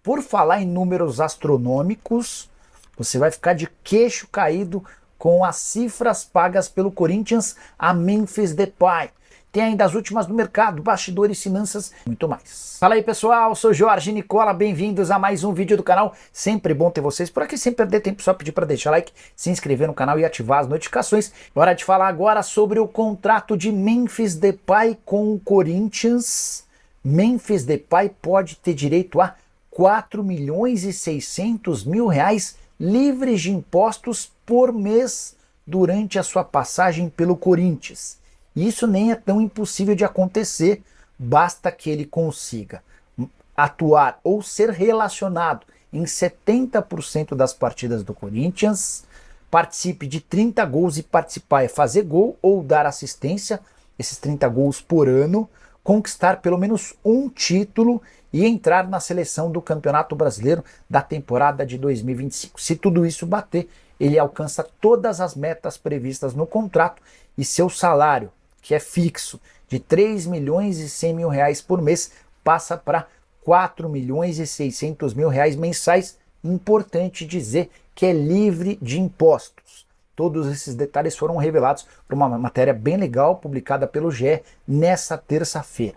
por falar em números astronômicos, você vai ficar de queixo caído com as cifras pagas pelo Corinthians a Memphis Depay. Tem ainda as últimas do mercado, bastidores, finanças, muito mais. Fala aí pessoal, sou Jorge Nicola, bem-vindos a mais um vídeo do canal. Sempre bom ter vocês por aqui, sem perder tempo, só pedir para deixar like, se inscrever no canal e ativar as notificações. Hora de falar agora sobre o contrato de Memphis Depay com o Corinthians. Memphis Depay pode ter direito a 4.600.000 reais livres de impostos por mês durante a sua passagem pelo Corinthians. Isso nem é tão impossível de acontecer, basta que ele consiga atuar ou ser relacionado em 70% das partidas do Corinthians, participe de 30 gols e participar é fazer gol ou dar assistência, esses 30 gols por ano, conquistar pelo menos um título e entrar na seleção do Campeonato Brasileiro da temporada de 2025. Se tudo isso bater, ele alcança todas as metas previstas no contrato e seu salário, que é fixo, de 3.100.000 reais por mês, passa para 4.600.000 reais mensais. Importante dizer que é livre de impostos. Todos esses detalhes foram revelados por uma matéria bem legal publicada pelo GE nessa terça-feira.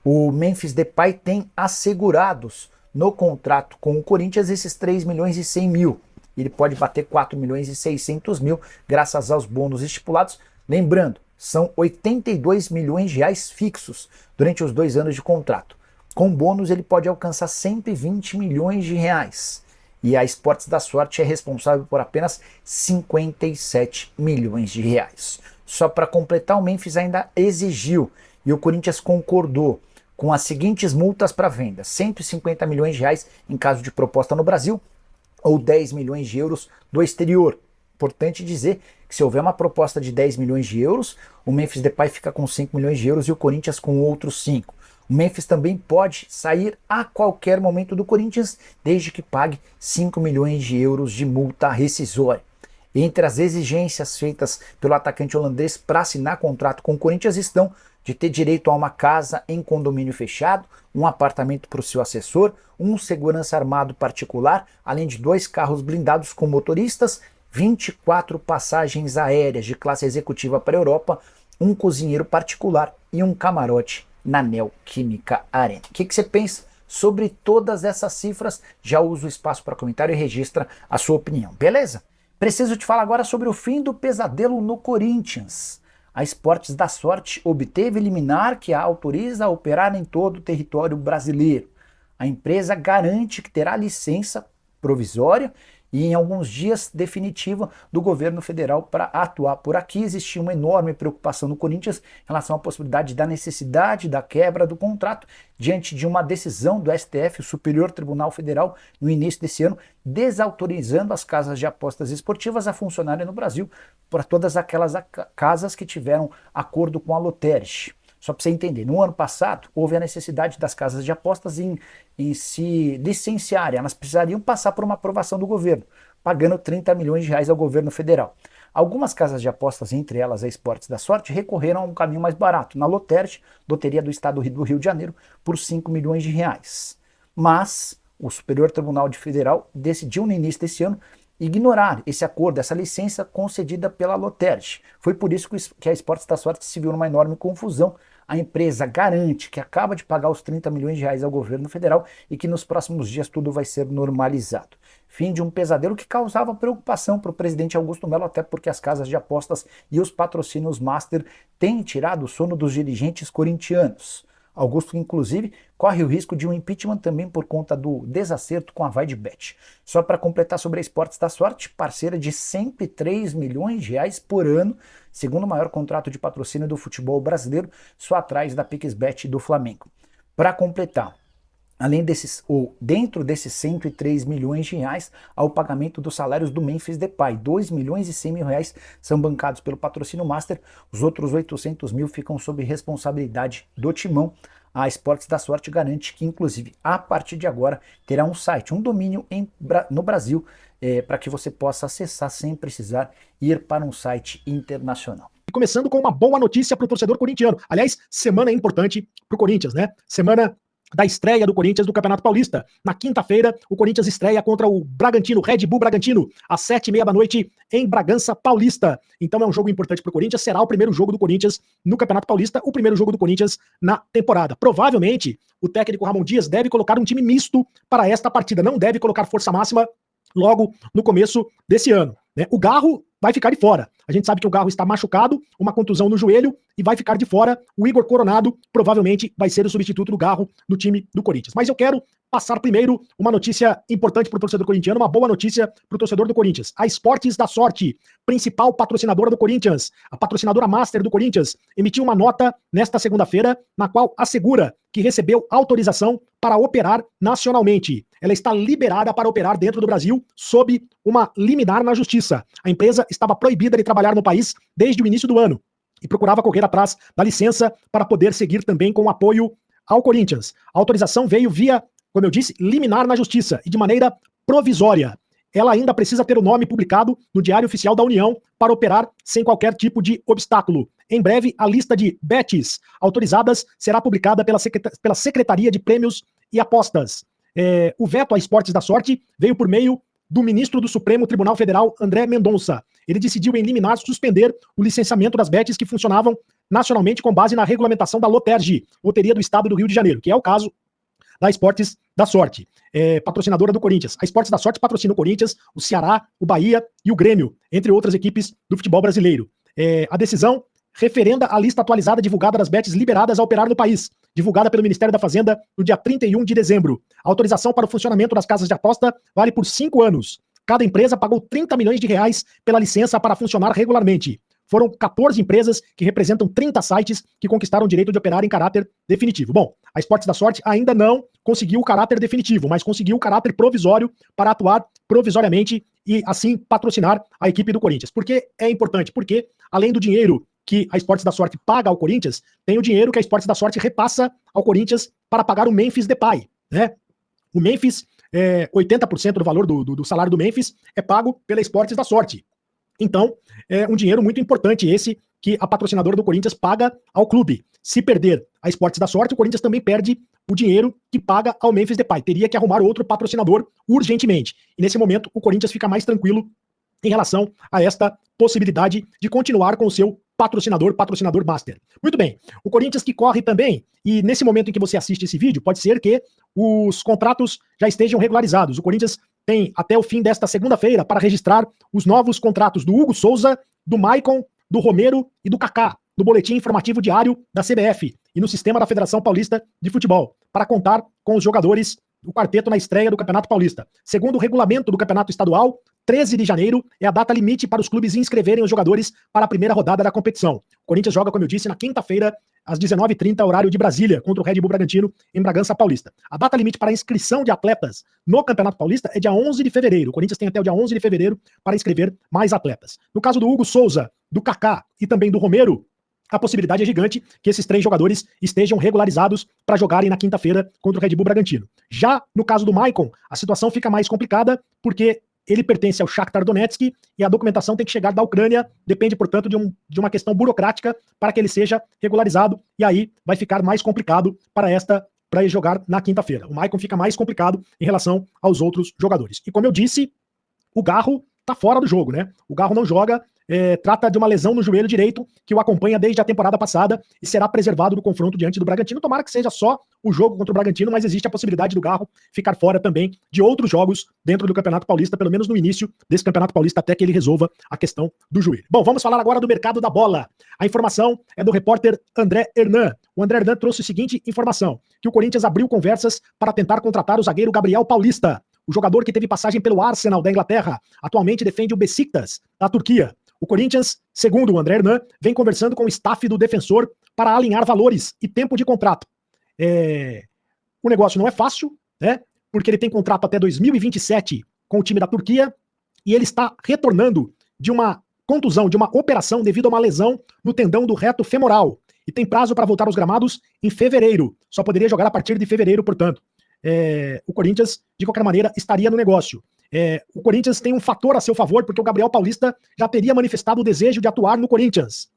O Memphis Depay tem assegurados no contrato com o Corinthians esses 3.100.000. Ele pode bater 4.600.000 graças aos bônus estipulados. Lembrando, são 82 milhões de reais fixos durante os 2 anos de contrato. Com bônus ele pode alcançar 120 milhões de reais. E a Esportes da Sorte é responsável por apenas 57 milhões de reais. Só para completar, o Memphis ainda exigiu, e o Corinthians concordou, com as seguintes multas para venda: 150 milhões de reais em caso de proposta no Brasil, ou 10 milhões de euros do exterior. Importante dizer que se houver uma proposta de 10 milhões de euros, o Memphis Depay fica com 5 milhões de euros e o Corinthians com outros 5. O Memphis também pode sair a qualquer momento do Corinthians, desde que pague 5 milhões de euros de multa rescisória. Entre as exigências feitas pelo atacante holandês para assinar contrato com o Corinthians estão de ter direito a uma casa em condomínio fechado, um apartamento para o seu assessor, um segurança armado particular, além de 2 carros blindados com motoristas, 24 passagens aéreas de classe executiva para a Europa, um cozinheiro particular e um camarote na Neoquímica Arena. O que você pensa sobre todas essas cifras? Já usa o espaço para comentário e registra a sua opinião, beleza? Preciso te falar agora sobre o fim do pesadelo no Corinthians. A Esportes da Sorte obteve liminar que a autoriza a operar em todo o território brasileiro. A empresa garante que terá licença provisória e em alguns dias definitiva do governo federal para atuar por aqui. Existia uma enorme preocupação no Corinthians em relação à possibilidade da necessidade da quebra do contrato diante de uma decisão do STF, o Superior Tribunal Federal, no início desse ano, desautorizando as casas de apostas esportivas a funcionarem no Brasil para todas aquelas casas que tiveram acordo com a Lotteries. Só para você entender, no ano passado houve a necessidade das casas de apostas em se licenciarem, elas precisariam passar por uma aprovação do governo, pagando 30 milhões de reais ao governo federal. Algumas casas de apostas, entre elas a Esportes da Sorte, recorreram a um caminho mais barato, na Lotteries, loteria do estado do Rio de Janeiro, por 5 milhões de reais. Mas o Superior Tribunal Federal decidiu no início desse ano ignorar esse acordo, essa licença concedida pela Lotteries. Foi por isso que a Esportes da Sorte se viu numa enorme confusão. A empresa garante que acaba de pagar os 30 milhões de reais ao governo federal e que nos próximos dias tudo vai ser normalizado. Fim de um pesadelo que causava preocupação para o presidente Augusto Melo, até porque as casas de apostas e os patrocínios master têm tirado o sono dos dirigentes corintianos. Augusto, inclusive, corre o risco de um impeachment também por conta do desacerto com a VaideBet. Só para completar sobre a Esportes da Sorte, parceira de 103 milhões de reais por ano, segundo o maior contrato de patrocínio do futebol brasileiro, só atrás da PixBet do Flamengo. Para completar, além desses, ou dentro desses 103 milhões de reais, há o pagamento dos salários do Memphis Depay. 2.100.000 reais são bancados pelo patrocínio master, os outros 800 mil ficam sob responsabilidade do timão. A Esportes da Sorte garante que, inclusive, a partir de agora, terá um site, um domínio no Brasil, para que você possa acessar sem precisar ir para um site internacional. Começando com uma boa notícia para o torcedor corintiano. Aliás, semana importante para o Corinthians, né? Semana da estreia do Corinthians do Campeonato Paulista. Na quinta-feira, o Corinthians estreia contra o Bragantino, Red Bull Bragantino, às 7h30 da noite em Bragança Paulista. Então é um jogo importante para o Corinthians, será o primeiro jogo do Corinthians no Campeonato Paulista, o primeiro jogo do Corinthians na temporada. Provavelmente, o técnico Ramon Dias deve colocar um time misto para esta partida, não deve colocar força máxima logo no começo desse ano, né? O Garro vai ficar de fora. A gente sabe que o Garro está machucado, uma contusão no joelho, e vai ficar de fora. O Igor Coronado provavelmente vai ser o substituto do Garro no time do Corinthians. Mas eu quero passar primeiro uma notícia importante para o torcedor corintiano, uma boa notícia para o torcedor do Corinthians. A Esportes da Sorte, principal patrocinadora do Corinthians, a patrocinadora master do Corinthians, emitiu uma nota nesta segunda-feira, na qual assegura que recebeu autorização para operar nacionalmente. Ela está liberada para operar dentro do Brasil sob uma liminar na justiça. A empresa estava proibida de trabalhar no país desde o início do ano e procurava correr atrás da licença para poder seguir também com o apoio ao Corinthians. A autorização veio via, como eu disse, liminar na justiça e de maneira provisória. Ela ainda precisa ter o nome publicado no Diário Oficial da União para operar sem qualquer tipo de obstáculo. Em breve, a lista de bets autorizadas será publicada pela Secretaria de Prêmios e Apostas. O veto a Esportes da Sorte veio por meio do ministro do Supremo Tribunal Federal, André Mendonça. Ele decidiu em liminar suspender o licenciamento das bets que funcionavam nacionalmente com base na regulamentação da LOTERJ, Loteria do Estado do Rio de Janeiro, que é o caso da Esportes da Sorte, patrocinadora do Corinthians. A Esportes da Sorte patrocina o Corinthians, o Ceará, o Bahia e o Grêmio, entre outras equipes do futebol brasileiro. A decisão referenda a lista atualizada divulgada das bets liberadas a operar no país, divulgada pelo Ministério da Fazenda no dia 31 de dezembro. A autorização para o funcionamento das casas de aposta vale por 5 anos. Cada empresa pagou 30 milhões de reais pela licença para funcionar regularmente. Foram 14 empresas que representam 30 sites que conquistaram o direito de operar em caráter definitivo. Bom, a Esportes da Sorte ainda não conseguiu o caráter definitivo, mas conseguiu o caráter provisório para atuar provisoriamente e assim patrocinar a equipe do Corinthians. Por que é importante? Porque além do dinheiro que a Esportes da Sorte paga ao Corinthians, tem o dinheiro que a Esportes da Sorte repassa ao Corinthians para pagar o Memphis Depay, né? O Memphis, 80% do valor do salário do Memphis é pago pela Esportes da Sorte. Então, é um dinheiro muito importante esse que a patrocinadora do Corinthians paga ao clube. Se perder a Esportes da Sorte, o Corinthians também perde o dinheiro que paga ao Memphis Depay. Teria que arrumar outro patrocinador urgentemente. E nesse momento, o Corinthians fica mais tranquilo em relação a esta possibilidade de continuar com o seu patrocinador master. Muito bem, o Corinthians que corre também, e nesse momento em que você assiste esse vídeo, pode ser que os contratos já estejam regularizados. O Corinthians tem até o fim desta segunda-feira para registrar os novos contratos do Hugo Souza, do Maicon, do Romero e do Kaká, no Boletim Informativo Diário da CBF e no sistema da Federação Paulista de Futebol, para contar com os jogadores do quarteto na estreia do Campeonato Paulista. Segundo o regulamento do Campeonato Estadual, 13 de janeiro é a data limite para os clubes inscreverem os jogadores para a primeira rodada da competição. O Corinthians joga, como eu disse, na quinta-feira, às 19h30, horário de Brasília, contra o Red Bull Bragantino, em Bragança Paulista. A data limite para a inscrição de atletas no Campeonato Paulista é dia 11 de fevereiro. O Corinthians tem até o dia 11 de fevereiro para inscrever mais atletas. No caso do Hugo Souza, do Kaká e também do Romero, a possibilidade é gigante que esses 3 jogadores estejam regularizados para jogarem na quinta-feira contra o Red Bull Bragantino. Já no caso do Maicon, a situação fica mais complicada porque ele pertence ao Shakhtar Donetsk e a documentação tem que chegar da Ucrânia, depende, portanto, de uma questão burocrática para que ele seja regularizado, e aí vai ficar mais complicado para ele jogar na quinta-feira. O Maicon fica mais complicado em relação aos outros jogadores. E como eu disse, o Garro tá fora do jogo, né? O Garro não joga, trata de uma lesão no joelho direito que o acompanha desde a temporada passada e será preservado do confronto diante do Bragantino. Tomara que seja só o jogo contra o Bragantino, mas existe a possibilidade do Garro ficar fora também de outros jogos dentro do Campeonato Paulista, pelo menos no início desse Campeonato Paulista, até que ele resolva a questão do joelho. Bom, vamos falar agora do mercado da bola. A informação é do repórter André Hernan. O André Hernan trouxe a seguinte informação, que o Corinthians abriu conversas para tentar contratar o zagueiro Gabriel Paulista, o jogador que teve passagem pelo Arsenal da Inglaterra, atualmente defende o Besiktas da Turquia. O Corinthians, segundo o André Hernan, vem conversando com o staff do defensor para alinhar valores e tempo de contrato. O negócio não é fácil, né? Porque ele tem contrato até 2027 com o time da Turquia e ele está retornando de uma contusão, de uma operação devido a uma lesão no tendão do reto femoral e tem prazo para voltar aos gramados em fevereiro. Só poderia jogar a partir de fevereiro, portanto. O Corinthians, de qualquer maneira, estaria no negócio. O Corinthians tem um fator a seu favor, porque o Gabriel Paulista já teria manifestado o desejo de atuar no Corinthians,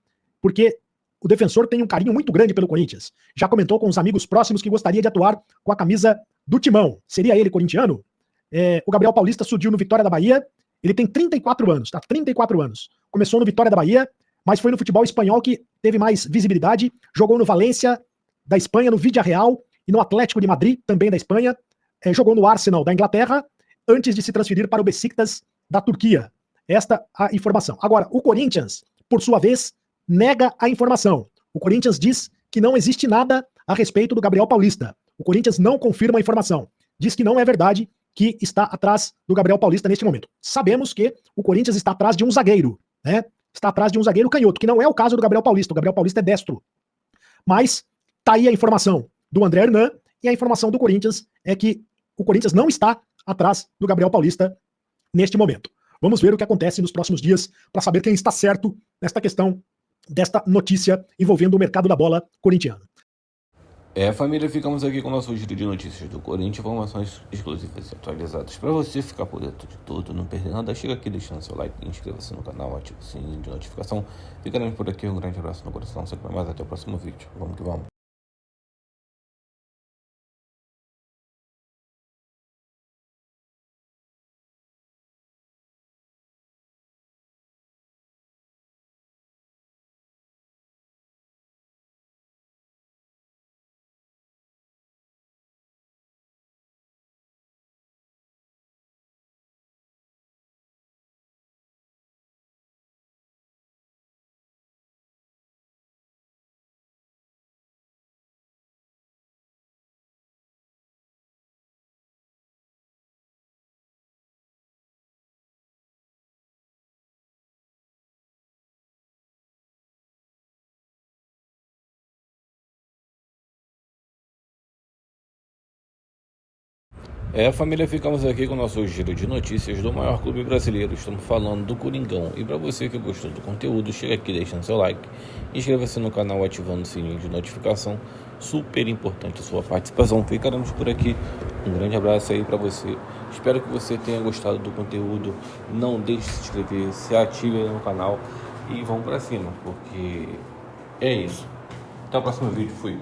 porque o defensor tem um carinho muito grande pelo Corinthians. Já comentou com os amigos próximos que gostaria de atuar com a camisa do Timão. Seria ele corintiano? O Gabriel Paulista surgiu no Vitória da Bahia. Ele tem 34 anos, tá? 34 anos. Começou no Vitória da Bahia, mas foi no futebol espanhol que teve mais visibilidade. Jogou no Valência da Espanha, no Villarreal e no Atlético de Madrid, também da Espanha. Jogou no Arsenal da Inglaterra, antes de se transferir para o Besiktas da Turquia. Esta a informação. Agora, o Corinthians, por sua vez, nega a informação. O Corinthians diz que não existe nada a respeito do Gabriel Paulista. O Corinthians não confirma a informação. Diz que não é verdade que está atrás do Gabriel Paulista neste momento. Sabemos que o Corinthians está atrás de um zagueiro, né? Está atrás de um zagueiro canhoto, que não é o caso do Gabriel Paulista. O Gabriel Paulista é destro. Mas tá aí a informação do André Hernan, e a informação do Corinthians é que o Corinthians não está atrás do Gabriel Paulista neste momento. Vamos ver o que acontece nos próximos dias para saber quem está certo nesta questão desta notícia envolvendo o mercado da bola corintiano. Família, ficamos aqui com o nosso giro de notícias do Corinthians, informações exclusivas e atualizadas para você ficar por dentro de tudo, não perder nada. Chega aqui deixando seu like, inscreva-se no canal, ative o sininho de notificação. Ficaremos por aqui, um grande abraço no coração, sempre mais, até o próximo vídeo. Vamos que vamos. Família, ficamos aqui com o nosso giro de notícias do maior clube brasileiro. Estamos falando do Coringão. E para você que gostou do conteúdo, chega aqui deixando seu like, inscreva-se no canal ativando o sininho de notificação. Super importante a sua participação. Ficaremos por aqui. Um grande abraço aí para você. Espero que você tenha gostado do conteúdo. Não deixe de se inscrever, se ative aí no canal e vamos para cima, porque é isso. Até o próximo vídeo. Fui.